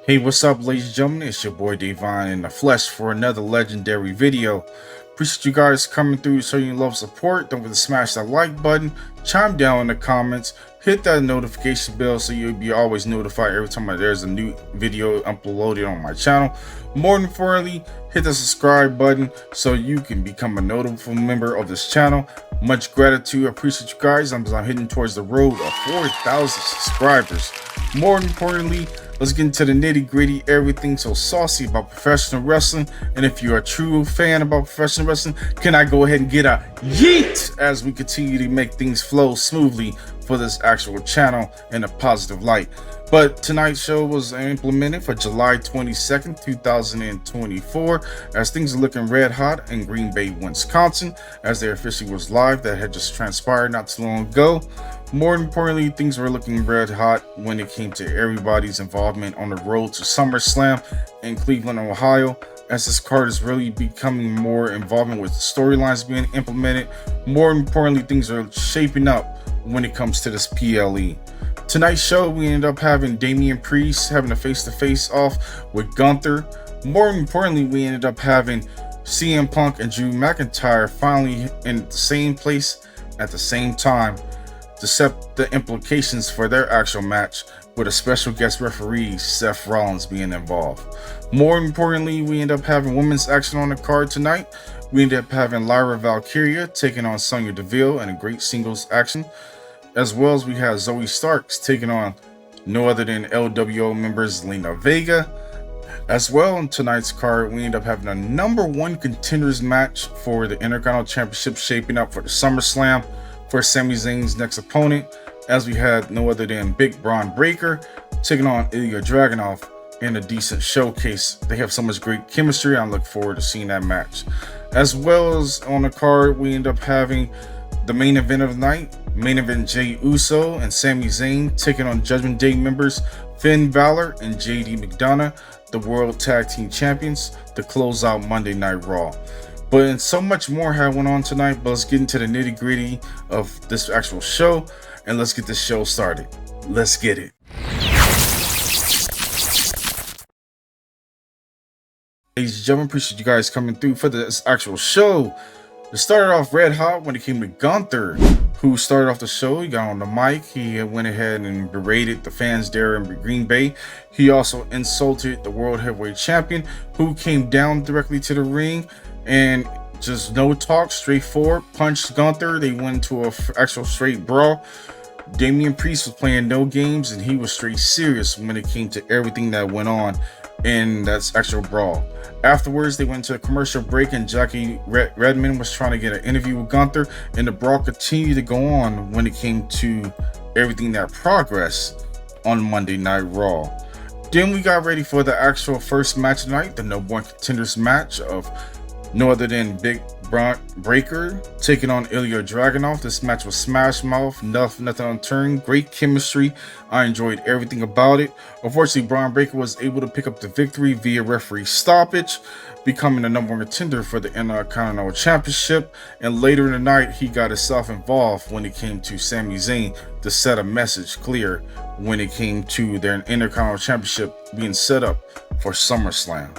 Hey, what's up, ladies and gentlemen? It's your boy DaVon in the flesh for another legendary video. Appreciate you guys coming through, showing your love support. Don't forget to smash that like button, chime down in the comments, hit that notification bell so you'll be always notified every time there's a new video uploaded on my channel. More importantly, hit the subscribe button so you can become a notable member of this channel. Much gratitude. I appreciate you guys. I'm heading towards the road of 4,000 subscribers. More importantly, let's get into the nitty-gritty, everything so saucy about professional wrestling. And if you're a true fan about professional wrestling, can I go ahead and get a yeet as we continue to make things flow smoothly for this actual channel in a positive light. But tonight's show was implemented for July 22nd, 2024, as things are looking red hot in Green Bay, Wisconsin, as there officially was live that had just transpired not too long ago. More importantly, things were looking red hot when it came to everybody's involvement on the road to SummerSlam in Cleveland, Ohio, as this card is really becoming more involvement with storylines being implemented. More importantly, things are shaping up when it comes to this PLE. Tonight's show, we ended up having Damian Priest having a face-to-face off with Gunther. More importantly, we ended up having CM Punk and Drew McIntyre finally in the same place at the same time to set the implications for their actual match, with a special guest referee, Seth Rollins, being involved. More importantly, we end up having women's action on the card tonight. We end up having Lyra Valkyria taking on Sonya Deville in a great singles action, as well as we have Zoe Starks taking on no other than LWO members Lena Vega. As well, on tonight's card, we end up having a #1 contenders match for the Intercontinental Championship shaping up for the SummerSlam for Sami Zayn's next opponent, as we had no other than Big Braun Breaker taking on Ilya Dragunov in a decent showcase. They have so much great chemistry. I look forward to seeing that match. As well as on the card, we end up having the main event of the night. Main event, Jey Uso and Sami Zayn taking on Judgment Day members Finn Balor and JD McDonough, the World Tag Team Champions, to close out Monday Night Raw. But and so much more went on tonight, but let's get into the nitty-gritty of this actual show, and let's get this show started. Let's get it. Ladies and gentlemen, appreciate you guys coming through for this actual show. It started off red hot when it came to Gunther, who started off the show. He got on the mic. He went ahead and berated the fans there in Green Bay. He also insulted the World Heavyweight Champion, who came down directly to the ring and just no talk, straightforward, punched Gunther. They went into a actual straight brawl. Damian Priest was playing no games, and he was straight serious when it came to everything that went on in that actual brawl. Afterwards, they went to a commercial break, and Jackie Redmond was trying to get an interview with Gunther, and the brawl continued to go on when it came to everything that progressed on Monday Night Raw. Then we got ready for the actual first match tonight, the #1 contenders match of no other than Big Braun Breaker taking on Ilya Dragunov. This match was smash mouth, nothing unturned, great chemistry. I enjoyed everything about it. Unfortunately, Braun Breaker was able to pick up the victory via referee stoppage, becoming the #1 contender for the Intercontinental Championship. And later in the night, he got himself involved when it came to Sami Zayn to set a message clear when it came to their Intercontinental Championship being set up for SummerSlam.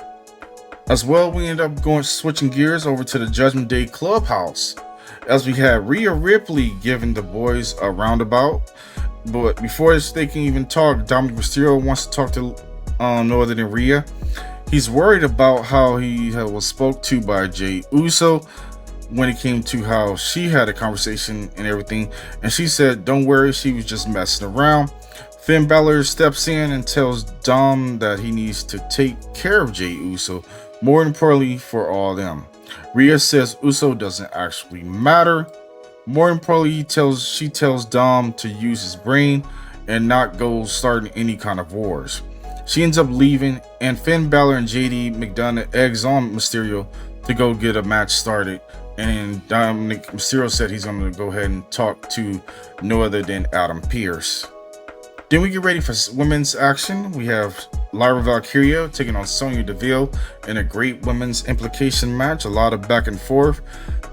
As well, we ended up switching gears over to the Judgment Day Clubhouse, as we had Rhea Ripley giving the boys a roundabout. But before they can even talk, Dominic Mysterio wants to talk to no other than Rhea. He's worried about how he was spoke to by Jey Uso when it came to how she had a conversation and everything. And she said, don't worry, she was just messing around. Finn Balor steps in and tells Dom that he needs to take care of Jey Uso, more importantly for all of them. Rhea says Uso doesn't actually matter. More importantly, she tells Dom to use his brain and not go starting any kind of wars. She ends up leaving, and Finn Balor and JD McDonough eggs on Mysterio to go get a match started. And Dominic Mysterio said he's going to go ahead and talk to no other than Adam Pearce. Then we get ready for women's action. We have Lyra Valkyria taking on Sonya Deville in a great women's implication match. A lot of back and forth.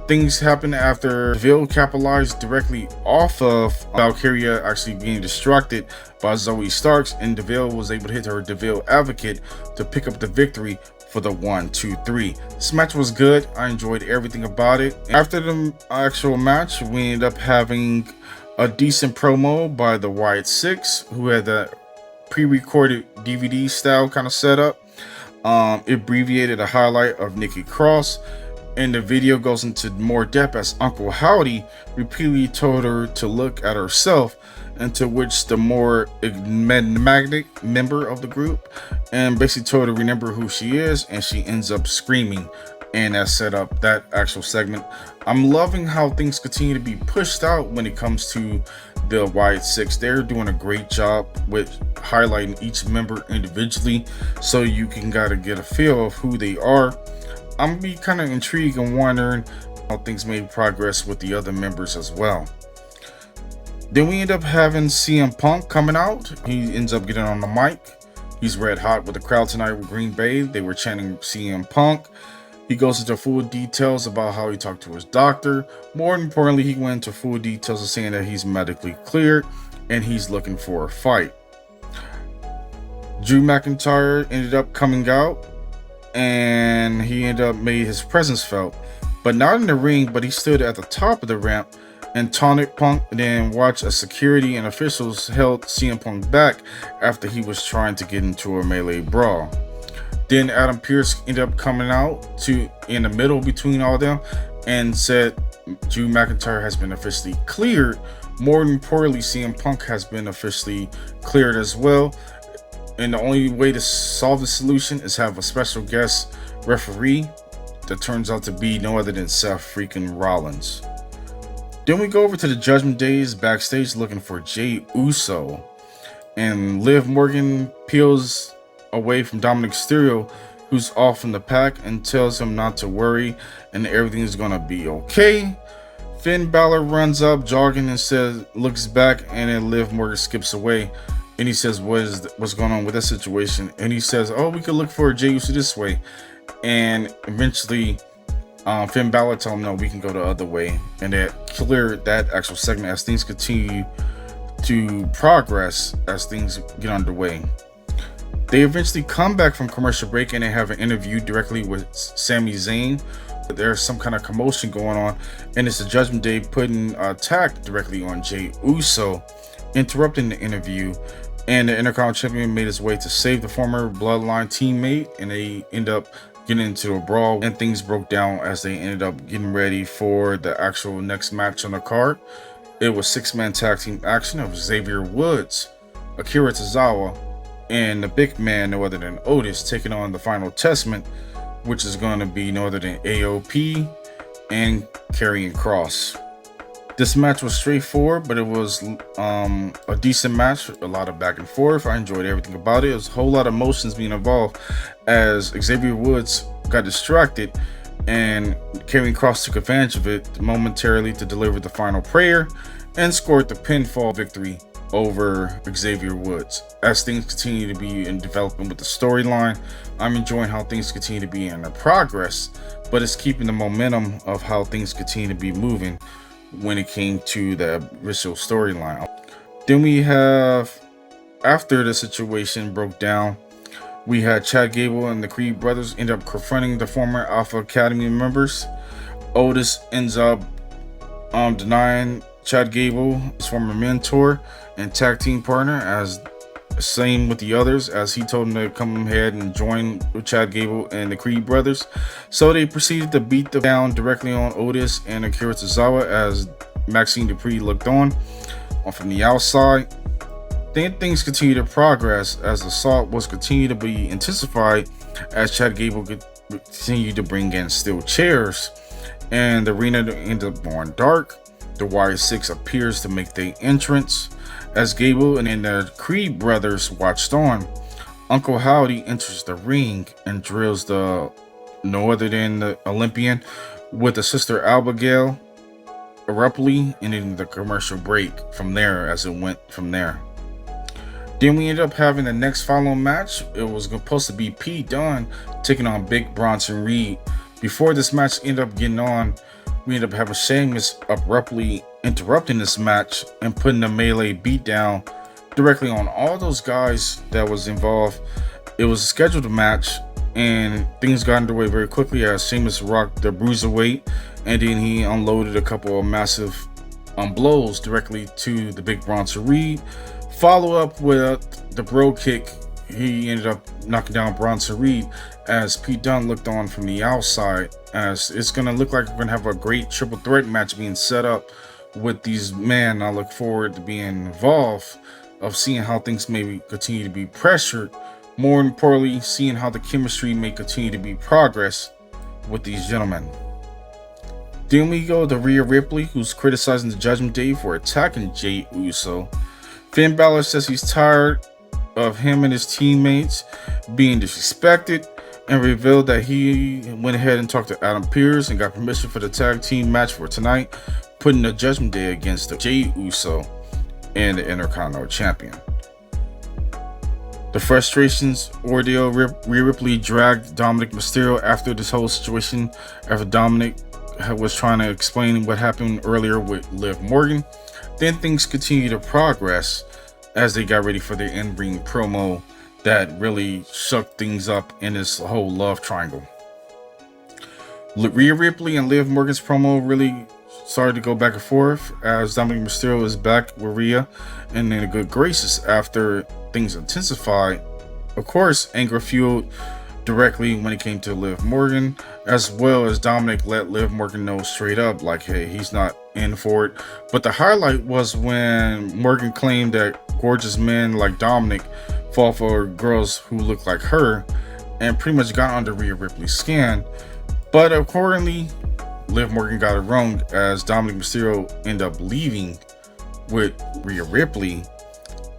Things happened after DeVille capitalized directly off of Valkyria actually being distracted by Zoe Starks, and DeVille was able to hit her DeVille Advocate to pick up the victory for the 1-2-3. This match was good. I enjoyed everything about it. After the actual match, we ended up having a decent promo by the Wyatt Six, who had that pre-recorded DVD style kind of setup. It abbreviated a highlight of Nikki Cross, and the video goes into more depth as Uncle Howdy repeatedly told her to look at herself, and to which the more enigmatic member of the group and basically told her to remember who she is, and she ends up screaming, and that set up that actual segment. I'm loving how things continue to be pushed out when it comes to the Wyatt Six. They're doing a great job with highlighting each member individually, so you can gotta get a feel of who they are. I'm be kind of intrigued and wondering how things made progress with the other members as well. Then we end up having CM Punk coming out. He ends up getting on the mic. He's red hot with the crowd tonight with Green Bay. They were chanting CM Punk. He goes into full details about how he talked to his doctor. More importantly, he went into full details of saying that he's medically cleared and he's looking for a fight. Drew McIntyre ended up coming out, and he ended up made his presence felt, but not in the ring, but he stood at the top of the ramp and taunted Punk, and then watched as security and officials held CM Punk back after he was trying to get into a melee brawl. Then Adam Pearce ended up coming out to in the middle between all of them and said Drew McIntyre has been officially cleared. More importantly, CM Punk has been officially cleared as well. And the only way to solve the solution is have a special guest referee that turns out to be no other than Seth freaking Rollins. Then we go over to the Judgment Days backstage looking for Jey Uso, and Liv Morgan peels away from Dominic Mysterio, who's off from the pack, and tells him not to worry and everything's gonna be okay. Finn Balor runs up jogging and says, looks back, and then Liv Morgan skips away, and he says, what's going on with that situation? And he says, oh, we could look for Jey Uso this way. And eventually Finn Balor told him, no, we can go the other way, and that cleared that actual segment as things continue to progress as things get underway. They eventually come back from commercial break and they have an interview directly with Sami Zayn. There's some kind of commotion going on, and it's the Judgment Day putting attack directly on Jey Uso, interrupting the interview, and the Intercontinental Champion made his way to save the former Bloodline teammate, and they end up getting into a brawl, and things broke down as they ended up getting ready for the actual next match on the card. It was 6-man tag team action of Xavier Woods, Akira Tozawa, and the big man, no other than Otis, taking on the Final Testament, which is going to be no other than AOP and Karrion Kross. This match was straightforward, but it was a decent match, a lot of back and forth. I enjoyed everything about it. There was a whole lot of emotions being involved as Xavier Woods got distracted, and Karrion Kross took advantage of it momentarily to deliver the final prayer and scored the pinfall victory over Xavier Woods. As things continue to be in development with the storyline, I'm enjoying how things continue to be in the progress, but it's keeping the momentum of how things continue to be moving when it came to the original storyline. Then we have, after the situation broke down, we had Chad Gable and the Creed brothers end up confronting the former Alpha Academy members. Otis ends up denying Chad Gable, his former mentor and tag team partner, as same with the others, as he told him to come ahead and join with Chad Gable and the Creed brothers. So they proceeded to beat them down directly on Otis and Akira Tozawa as Maxine Dupree looked on from the outside. Then things continued to progress as the assault was continued to be intensified as Chad Gable continued to bring in steel chairs, and the arena ended up going dark. The Wyatt Six appears to make their entrance as Gable and then the Creed brothers watched on. Uncle Howdy enters the ring and drills the no other than the Olympian with the sister Abigail abruptly, and then the commercial break from there as it went from there. Then we ended up having the next following match. It was supposed to be Pete Dunne taking on Big Bronson Reed. Before this match ended up getting on, We end up having Sheamus abruptly interrupting this match and putting a melee beatdown directly on all those guys that was involved. It was a scheduled match, and things got underway very quickly as Sheamus rocked the bruiserweight, and then he unloaded a couple of massive blows directly to the big Bronson Reed. Follow up with the bro kick. He ended up knocking down Bronson Reed as Pete Dunne looked on from the outside, as it's going to look like we're going to have a great triple threat match being set up with these men. I look forward to being involved, of seeing how things may continue to be pressured. More importantly, seeing how the chemistry may continue to be progress with these gentlemen. Then we go to Rhea Ripley, who's criticizing the Judgment Day for attacking Jey Uso. Finn Balor says he's tired of him and his teammates being disrespected, and revealed that he went ahead and talked to Adam Pearce and got permission for the tag team match for tonight, putting the Judgment Day against the Jey Uso and the Intercontinental Champion. The frustrations ordeal, Rhea Ripley dragged Dominic Mysterio after this whole situation, after Dominic was trying to explain what happened earlier with Liv Morgan. Then things continue to progress as they got ready for their in-ring promo that really shook things up in this whole love triangle. Rhea Ripley and Liv Morgan's promo really started to go back and forth as Dominic Mysterio is back with Rhea and in a good graces after things intensified. Of course, anger fueled directly when it came to Liv Morgan, as well as Dominic let Liv Morgan know straight up, like, hey, he's not in for it. But the highlight was when Morgan claimed that gorgeous men like Dominic fall for girls who look like her, and pretty much got under Rhea Ripley's skin. But accordingly, Liv Morgan got it wrong as Dominic Mysterio ended up leaving with Rhea Ripley,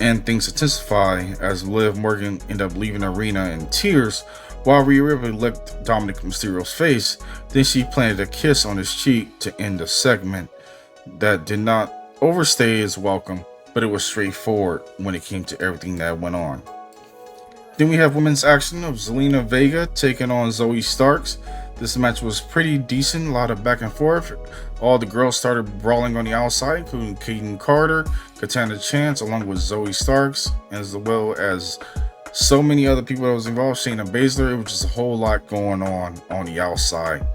and things intensify as Liv Morgan ended up leaving the arena in tears while Rhea Ripley licked Dominic Mysterio's face. Then she planted a kiss on his cheek to end the segment that did not overstay its welcome, but it was straightforward when it came to everything that went on. Then we have women's action of Zelina Vega taking on Zoe Starks. This match was pretty decent, a lot of back and forth. All the girls started brawling on the outside, including Kaden Carter, Katana Chance, along with Zoe Starks, as well as so many other people that was involved. Shayna Baszler. It was just a whole lot going on the outside.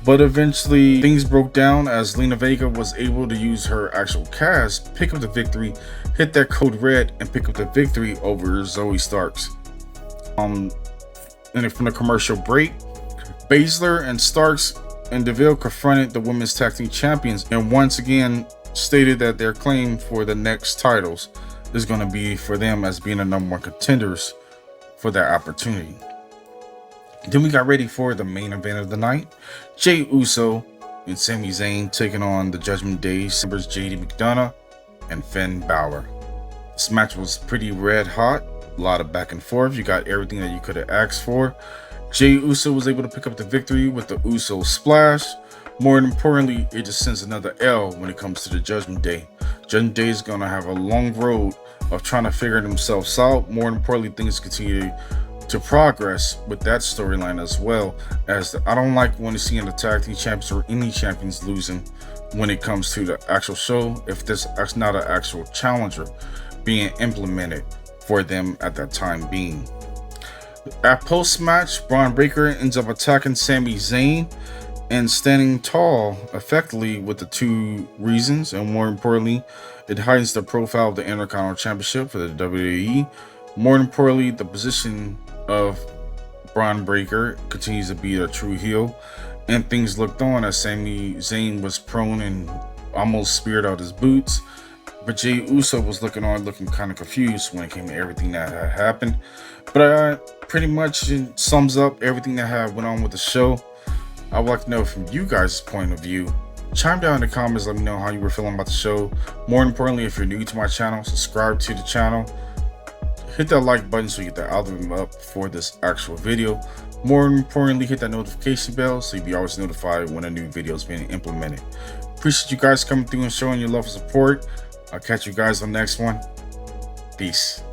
But eventually things broke down as Zelina Vega was able to use her actual cast, pick up the victory, hit that code red, and pick up the victory over Zoe Starks. And from the commercial break, Baszler and Starks and DeVille confronted the women's tag team champions and once again stated that their claim for the next titles is going to be for them as being the #1 contenders for that opportunity. Then we got ready for the main event of the night. Jey Uso and Sami Zayn taking on the Judgment Day members JD McDonough and Finn Balor. This match was pretty red hot, a lot of back and forth. You got everything that you could have asked for. Jey Uso was able to pick up the victory with the Uso Splash. More importantly, it just sends another L when it comes to the Judgment Day. Judgment Day is going to have a long road of trying to figure themselves out. More importantly, things continue to progress with that storyline as well, as I don't like when seeing the tag team champions or any champions losing when it comes to the actual show if there's not an actual challenger being implemented for them at that time being. At post-match, Braun Breaker ends up attacking Sami Zayn and standing tall effectively with the two reasons, and more importantly, it heightens the profile of the Intercontinental Championship for the WWE. More importantly, the position of Braun Breaker continues to be a true heel, and things looked on as Sami Zayn was prone and almost speared out his boots. But Jey Uso was looking kind of confused when it came to everything that had happened. But pretty much it sums up everything that had went on with the show. I would like to know from you guys' point of view. Chime down in the comments, let me know how you were feeling about the show. More importantly, if you're new to my channel, subscribe to the channel. Hit that like button so you get the algorithm up for this actual video. More importantly, hit that notification bell so you'll be always notified when a new video is being implemented. Appreciate you guys coming through and showing your love and support. I'll catch you guys on the next one. Peace.